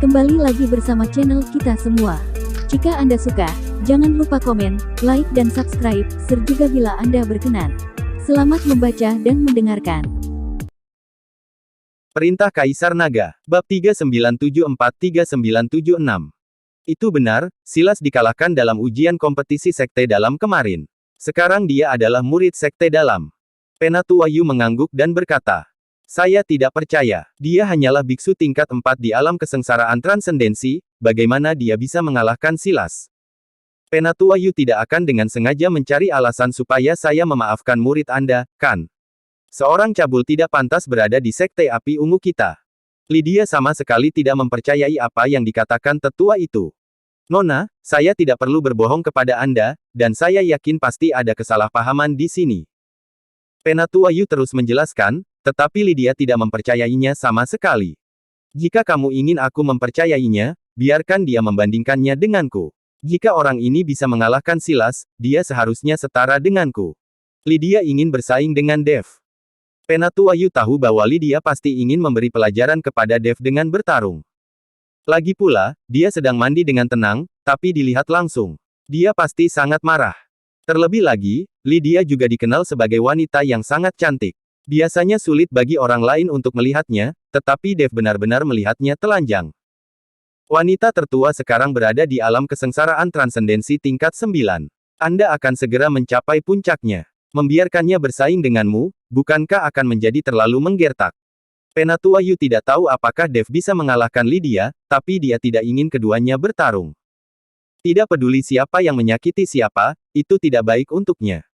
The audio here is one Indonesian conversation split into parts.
Kembali lagi bersama channel kita semua. Jika Anda suka, jangan lupa komen, like dan subscribe, serta bila Anda berkenan. Selamat membaca dan mendengarkan. Perintah Kaisar Naga, bab 3974-3976. Itu benar, Silas dikalahkan dalam ujian kompetisi Sekte Dalam kemarin. Sekarang dia adalah murid Sekte Dalam. Penatuayu mengangguk dan berkata, "Saya tidak percaya, dia hanyalah biksu tingkat 4 di alam kesengsaraan transendensi, bagaimana dia bisa mengalahkan Silas? Penatuayu tidak akan dengan sengaja mencari alasan supaya saya memaafkan murid Anda, kan? Seorang cabul tidak pantas berada di Sekte Api Ungu kita." Lydia sama sekali tidak mempercayai apa yang dikatakan tetua itu. "Nona, saya tidak perlu berbohong kepada Anda, dan saya yakin pasti ada kesalahpahaman di sini." Penatuayu terus menjelaskan, tetapi Lydia tidak mempercayainya sama sekali. "Jika kamu ingin aku mempercayainya, biarkan dia membandingkannya denganku. Jika orang ini bisa mengalahkan Silas, dia seharusnya setara denganku. Lydia ingin bersaing dengan Dev." Penatuayu tahu bahwa Lydia pasti ingin memberi pelajaran kepada Dev dengan bertarung. Lagi pula, dia sedang mandi dengan tenang, tapi dilihat langsung. Dia pasti sangat marah. Terlebih lagi, Lydia juga dikenal sebagai wanita yang sangat cantik. Biasanya sulit bagi orang lain untuk melihatnya, tetapi Dev benar-benar melihatnya telanjang. Wanita tertua sekarang berada di alam kesengsaraan transendensi tingkat 9. Anda akan segera mencapai puncaknya. Membiarkannya bersaing denganmu, bukankah akan menjadi terlalu menggertak? Penatuayu tidak tahu apakah Dev bisa mengalahkan Lydia, tapi dia tidak ingin keduanya bertarung. Tidak peduli siapa yang menyakiti siapa, itu tidak baik untuknya.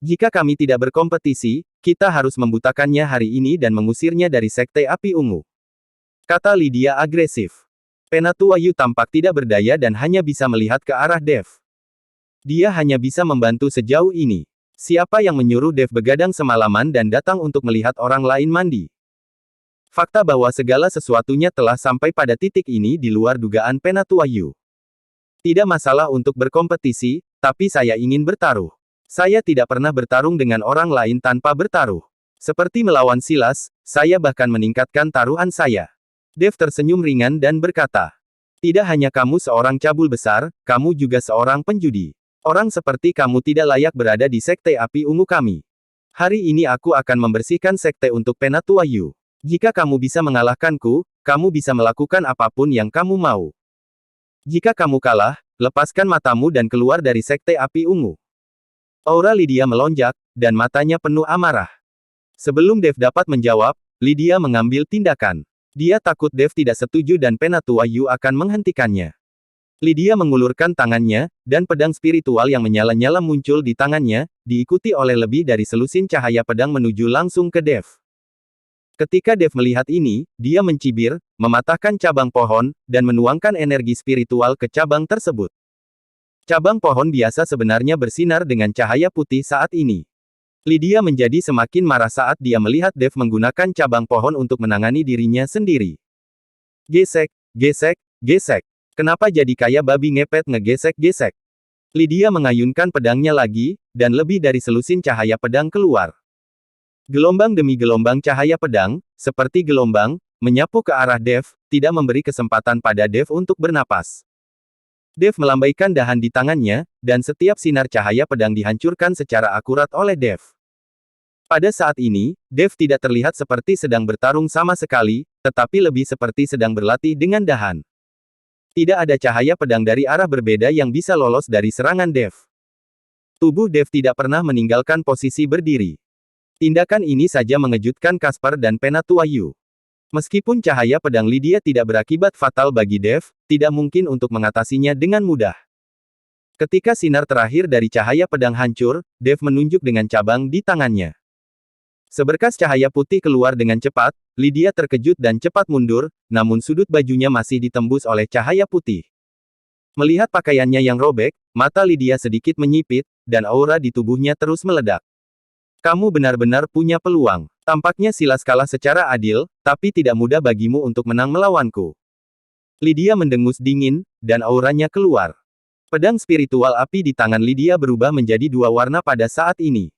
Jika kami tidak berkompetisi, kita harus membutakannya hari ini dan mengusirnya dari Sekte Api Ungu, kata Lydia agresif. Penatuayu tampak tidak berdaya dan hanya bisa melihat ke arah Dev. Dia hanya bisa membantu sejauh ini. Siapa yang menyuruh Dev begadang semalaman dan datang untuk melihat orang lain mandi? Fakta bahwa segala sesuatunya telah sampai pada titik ini di luar dugaan Penatuayu. Tidak masalah untuk berkompetisi, tapi saya ingin bertaruh. Saya tidak pernah bertarung dengan orang lain tanpa bertaruh. Seperti melawan Silas, saya bahkan meningkatkan taruhan saya. Dev tersenyum ringan dan berkata, "Tidak hanya kamu seorang cabul besar, kamu juga seorang penjudi. Orang seperti kamu tidak layak berada di Sekte Api Ungu kami. Hari ini aku akan membersihkan sekte untuk Penatuayu. Jika kamu bisa mengalahkanku, kamu bisa melakukan apapun yang kamu mau. Jika kamu kalah, lepaskan matamu dan keluar dari Sekte Api Ungu." Aura Lydia melonjak, dan matanya penuh amarah. Sebelum Dev dapat menjawab, Lydia mengambil tindakan. Dia takut Dev tidak setuju dan Penatuayu akan menghentikannya. Lydia mengulurkan tangannya, dan pedang spiritual yang menyala-nyala muncul di tangannya, diikuti oleh lebih dari selusin cahaya pedang menuju langsung ke Dev. Ketika Dev melihat ini, dia mencibir, mematahkan cabang pohon, dan menuangkan energi spiritual ke cabang tersebut. Cabang pohon biasa sebenarnya bersinar dengan cahaya putih saat ini. Lydia menjadi semakin marah saat dia melihat Dev menggunakan cabang pohon untuk menangani dirinya sendiri. Gesek, gesek, gesek. Kenapa jadi kayak babi ngepet ngegesek-gesek? Lydia mengayunkan pedangnya lagi, dan lebih dari selusin cahaya pedang keluar. Gelombang demi gelombang cahaya pedang, seperti gelombang, menyapu ke arah Dev, tidak memberi kesempatan pada Dev untuk bernapas. Dev melambaikan dahan di tangannya, dan setiap sinar cahaya pedang dihancurkan secara akurat oleh Dev. Pada saat ini, Dev tidak terlihat seperti sedang bertarung sama sekali, tetapi lebih seperti sedang berlatih dengan dahan. Tidak ada cahaya pedang dari arah berbeda yang bisa lolos dari serangan Dev. Tubuh Dev tidak pernah meninggalkan posisi berdiri. Tindakan ini saja mengejutkan Caspar dan Penatuayu. Meskipun cahaya pedang Lydia tidak berakibat fatal bagi Dev, tidak mungkin untuk mengatasinya dengan mudah. Ketika sinar terakhir dari cahaya pedang hancur, Dev menunjuk dengan cabang di tangannya. Seberkas cahaya putih keluar dengan cepat, Lydia terkejut dan cepat mundur, namun sudut bajunya masih ditembus oleh cahaya putih. Melihat pakaiannya yang robek, mata Lydia sedikit menyipit, dan aura di tubuhnya terus meledak. "Kamu benar-benar punya peluang. Tampaknya Silas kalah secara adil, tapi tidak mudah bagimu untuk menang melawanku." Lydia mendengus dingin, dan auranya keluar. Pedang spiritual api di tangan Lydia berubah menjadi dua warna pada saat ini.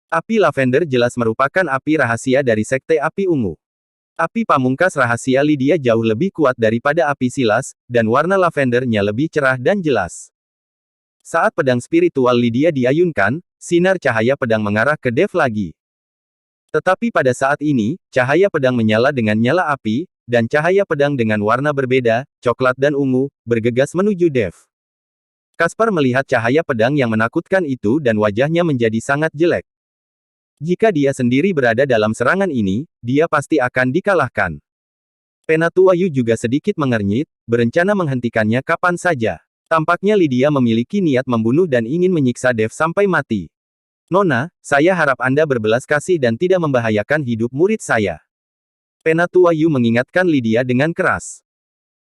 Api lavender jelas merupakan api rahasia dari Sekte Api Ungu. Api pamungkas rahasia Lydia jauh lebih kuat daripada api Silas, dan warna lavendernya lebih cerah dan jelas. Saat pedang spiritual Lydia diayunkan, sinar cahaya pedang mengarah ke Dev lagi. Tetapi pada saat ini, cahaya pedang menyala dengan nyala api, dan cahaya pedang dengan warna berbeda, coklat dan ungu, bergegas menuju Dev. Caspar melihat cahaya pedang yang menakutkan itu dan wajahnya menjadi sangat jelek. Jika dia sendiri berada dalam serangan ini, dia pasti akan dikalahkan. Penatua Yu juga sedikit mengernyit, berencana menghentikannya kapan saja. Tampaknya Lydia memiliki niat membunuh dan ingin menyiksa Dev sampai mati. Nona, saya harap Anda berbelas kasih dan tidak membahayakan hidup murid saya. Penatua Yu mengingatkan Lydia dengan keras.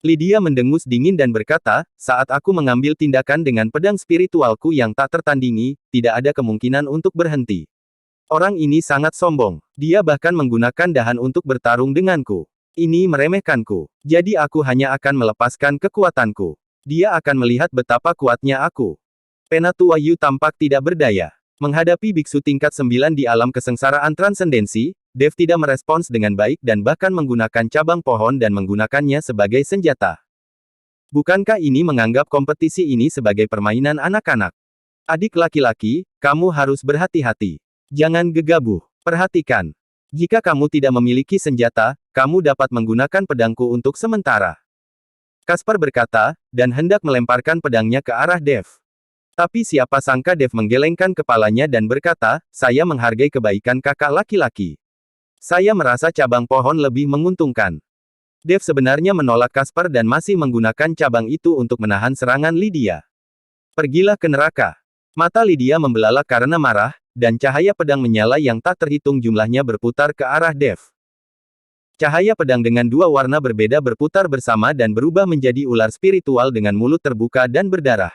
Lydia mendengus dingin dan berkata, saat aku mengambil tindakan dengan pedang spiritualku yang tak tertandingi, tidak ada kemungkinan untuk berhenti. Orang ini sangat sombong. Dia bahkan menggunakan dahan untuk bertarung denganku. Ini meremehkanku. Jadi aku hanya akan melepaskan kekuatanku. Dia akan melihat betapa kuatnya aku. Penatua Yu tampak tidak berdaya. Menghadapi biksu tingkat 9 di alam kesengsaraan transendensi, Dev tidak merespons dengan baik dan bahkan menggunakan cabang pohon dan menggunakannya sebagai senjata. Bukankah ini menganggap kompetisi ini sebagai permainan anak-anak? Adik laki-laki, kamu harus berhati-hati. Jangan gegabah. Perhatikan. Jika kamu tidak memiliki senjata, kamu dapat menggunakan pedangku untuk sementara. Caspar berkata, dan hendak melemparkan pedangnya ke arah Dev. Tapi siapa sangka Dev menggelengkan kepalanya dan berkata, saya menghargai kebaikan kakak laki-laki. Saya merasa cabang pohon lebih menguntungkan. Dev sebenarnya menolak Caspar dan masih menggunakan cabang itu untuk menahan serangan Lydia. Pergilah ke neraka. Mata Lydia membelalak karena marah, dan cahaya pedang menyala yang tak terhitung jumlahnya berputar ke arah Dev. Cahaya pedang dengan dua warna berbeda berputar bersama dan berubah menjadi ular spiritual dengan mulut terbuka dan berdarah.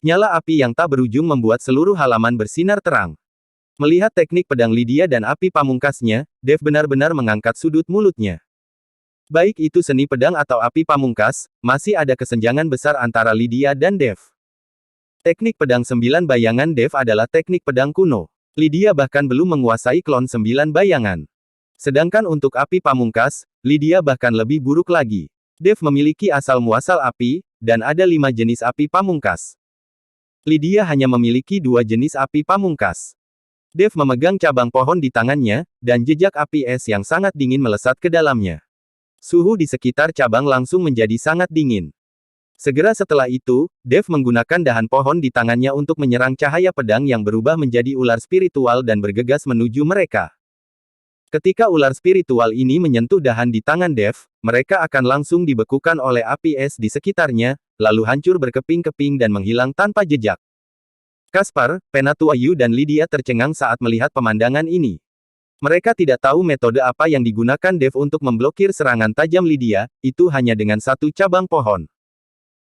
Nyala api yang tak berujung membuat seluruh halaman bersinar terang. Melihat teknik pedang Lydia dan api pamungkasnya, Dev benar-benar mengangkat sudut mulutnya. Baik itu seni pedang atau api pamungkas, masih ada kesenjangan besar antara Lydia dan Dev. Teknik pedang 9 bayangan Dev adalah teknik pedang kuno. Lydia bahkan belum menguasai klon 9 bayangan. Sedangkan untuk api pamungkas, Lydia bahkan lebih buruk lagi. Dev memiliki asal-muasal api, dan ada 5 jenis api pamungkas. Lydia hanya memiliki 2 jenis api pamungkas. Dev memegang cabang pohon di tangannya, dan jejak api es yang sangat dingin melesat ke dalamnya. Suhu di sekitar cabang langsung menjadi sangat dingin. Segera setelah itu, Dev menggunakan dahan pohon di tangannya untuk menyerang cahaya pedang yang berubah menjadi ular spiritual dan bergegas menuju mereka. Ketika ular spiritual ini menyentuh dahan di tangan Dev, mereka akan langsung dibekukan oleh api es di sekitarnya, lalu hancur berkeping-keping dan menghilang tanpa jejak. Caspar, Penatua Yu dan Lydia tercengang saat melihat pemandangan ini. Mereka tidak tahu metode apa yang digunakan Dev untuk memblokir serangan tajam Lydia, itu hanya dengan satu cabang pohon.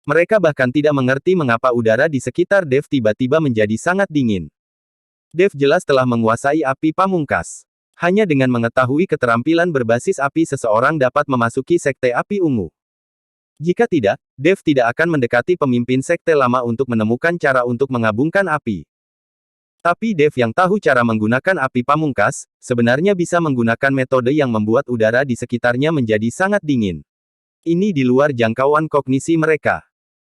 Mereka bahkan tidak mengerti mengapa udara di sekitar Dev tiba-tiba menjadi sangat dingin. Dev jelas telah menguasai api pamungkas. Hanya dengan mengetahui keterampilan berbasis api seseorang dapat memasuki sekte api ungu. Jika tidak, Dev tidak akan mendekati pemimpin sekte lama untuk menemukan cara untuk mengabungkan api. Tapi Dev yang tahu cara menggunakan api pamungkas, sebenarnya bisa menggunakan metode yang membuat udara di sekitarnya menjadi sangat dingin. Ini di luar jangkauan kognisi mereka.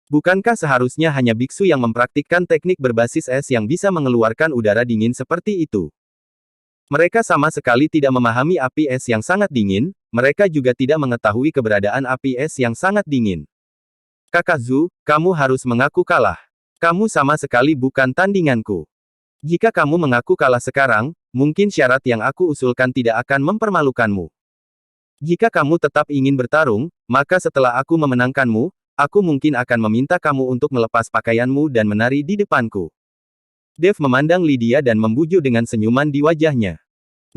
Bukankah seharusnya hanya biksu yang mempraktikkan teknik berbasis es yang bisa mengeluarkan udara dingin seperti itu? Mereka sama sekali tidak memahami api es yang sangat dingin, mereka juga tidak mengetahui keberadaan api es yang sangat dingin. Kakak Zhu, kamu harus mengaku kalah. Kamu sama sekali bukan tandinganku. Jika kamu mengaku kalah sekarang, mungkin syarat yang aku usulkan tidak akan mempermalukanmu. Jika kamu tetap ingin bertarung, maka setelah aku memenangkanmu, aku mungkin akan meminta kamu untuk melepas pakaianmu dan menari di depanku. Dev memandang Lydia dan membujuk dengan senyuman di wajahnya.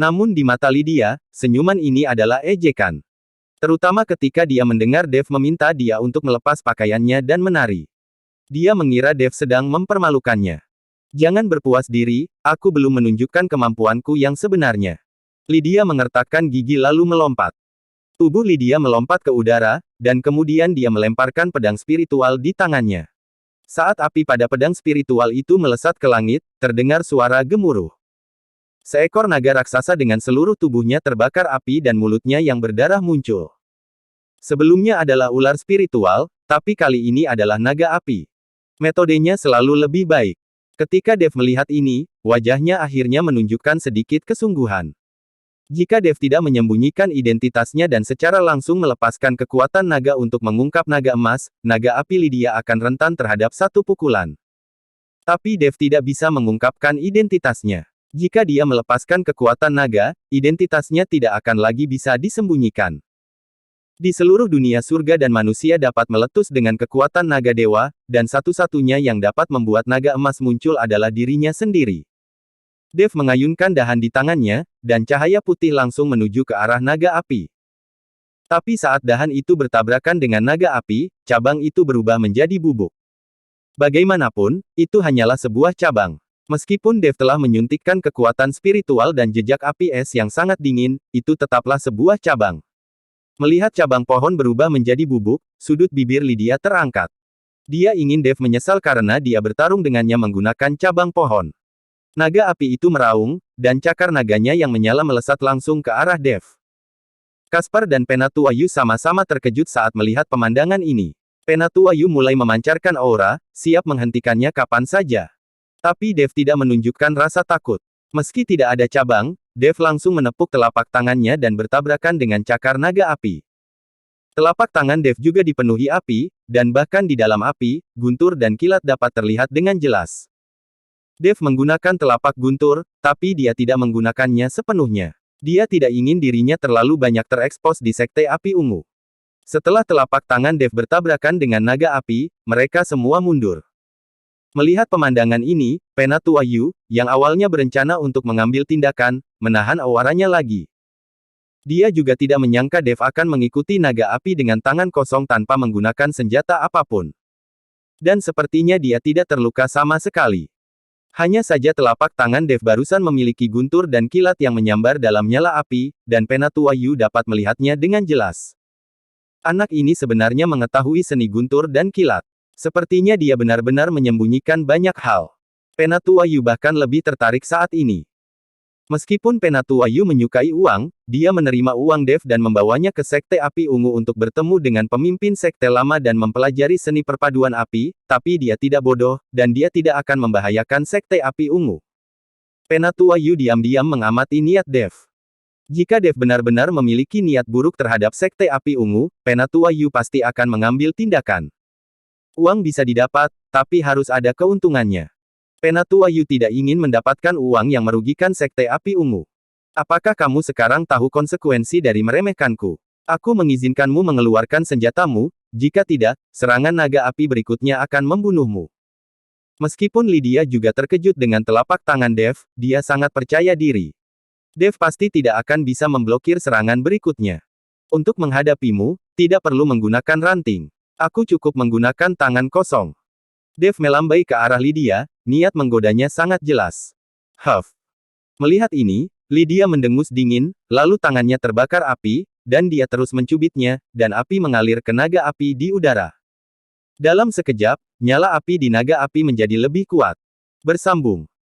Namun di mata Lydia, senyuman ini adalah ejekan. Terutama ketika dia mendengar Dev meminta dia untuk melepas pakaiannya dan menari. Dia mengira Dev sedang mempermalukannya. Jangan berpuas diri, aku belum menunjukkan kemampuanku yang sebenarnya. Lydia mengertakkan gigi lalu melompat. Tubuh Lydia melompat ke udara, dan kemudian dia melemparkan pedang spiritual di tangannya. Saat api pada pedang spiritual itu melesat ke langit, terdengar suara gemuruh. Seekor naga raksasa dengan seluruh tubuhnya terbakar api dan mulutnya yang berdarah muncul. Sebelumnya adalah ular spiritual, tapi kali ini adalah naga api. Metodenya selalu lebih baik. Ketika Dev melihat ini, wajahnya akhirnya menunjukkan sedikit kesungguhan. Jika Dev tidak menyembunyikan identitasnya dan secara langsung melepaskan kekuatan naga untuk mengungkap naga emas, naga api Lydia akan rentan terhadap satu pukulan. Tapi Dev tidak bisa mengungkapkan identitasnya. Jika dia melepaskan kekuatan naga, identitasnya tidak akan lagi bisa disembunyikan. Di seluruh dunia surga dan manusia dapat meletus dengan kekuatan naga dewa, dan satu-satunya yang dapat membuat naga emas muncul adalah dirinya sendiri. Dev mengayunkan dahan di tangannya, dan cahaya putih langsung menuju ke arah naga api. Tapi saat dahan itu bertabrakan dengan naga api, cabang itu berubah menjadi bubuk. Bagaimanapun, itu hanyalah sebuah cabang. Meskipun Dev telah menyuntikkan kekuatan spiritual dan jejak api es yang sangat dingin, itu tetaplah sebuah cabang. Melihat cabang pohon berubah menjadi bubuk, sudut bibir Lydia terangkat. Dia ingin Dev menyesal karena dia bertarung dengannya menggunakan cabang pohon. Naga api itu meraung, dan cakar naganya yang menyala melesat langsung ke arah Dev. Caspar dan Penatuayu sama-sama terkejut saat melihat pemandangan ini. Penatuayu mulai memancarkan aura, siap menghentikannya kapan saja. Tapi Dev tidak menunjukkan rasa takut. Meski tidak ada cabang, Dev langsung menepuk telapak tangannya dan bertabrakan dengan cakar naga api. Telapak tangan Dev juga dipenuhi api, dan bahkan di dalam api, guntur dan kilat dapat terlihat dengan jelas. Dev menggunakan telapak guntur, tapi dia tidak menggunakannya sepenuhnya. Dia tidak ingin dirinya terlalu banyak terekspos di Sekte Api Ungu. Setelah telapak tangan Dev bertabrakan dengan naga api, mereka semua mundur. Melihat pemandangan ini, Penatuayu, yang awalnya berencana untuk mengambil tindakan, menahan auranya lagi. Dia juga tidak menyangka Dev akan mengikuti naga api dengan tangan kosong tanpa menggunakan senjata apapun. Dan sepertinya dia tidak terluka sama sekali. Hanya saja telapak tangan Dev barusan memiliki guntur dan kilat yang menyambar dalam nyala api, dan Penatuayu dapat melihatnya dengan jelas. Anak ini sebenarnya mengetahui seni guntur dan kilat. Sepertinya dia benar-benar menyembunyikan banyak hal. Penatuayu bahkan lebih tertarik saat ini. Meskipun Penatuayu menyukai uang, dia menerima uang Dev dan membawanya ke Sekte Api Ungu untuk bertemu dengan pemimpin sekte lama dan mempelajari seni perpaduan api, tapi dia tidak bodoh, dan dia tidak akan membahayakan Sekte Api Ungu. Penatuayu diam-diam mengamati niat Dev. Jika Dev benar-benar memiliki niat buruk terhadap Sekte Api Ungu, Penatuayu pasti akan mengambil tindakan. Uang bisa didapat, tapi harus ada keuntungannya. Penatuayu tidak ingin mendapatkan uang yang merugikan Sekte Api Ungu. Apakah kamu sekarang tahu konsekuensi dari meremehkanku? Aku mengizinkanmu mengeluarkan senjatamu, jika tidak, serangan naga api berikutnya akan membunuhmu. Meskipun Lydia juga terkejut dengan telapak tangan Dev, dia sangat percaya diri. Dev pasti tidak akan bisa memblokir serangan berikutnya. Untuk menghadapimu, tidak perlu menggunakan ranting. Aku cukup menggunakan tangan kosong. Dev melambai ke arah Lydia, niat menggodanya sangat jelas. Huff. Melihat ini, Lydia mendengus dingin, lalu tangannya terbakar api, dan dia terus mencubitnya, dan api mengalir ke naga api di udara. Dalam sekejap, nyala api di naga api menjadi lebih kuat. Bersambung.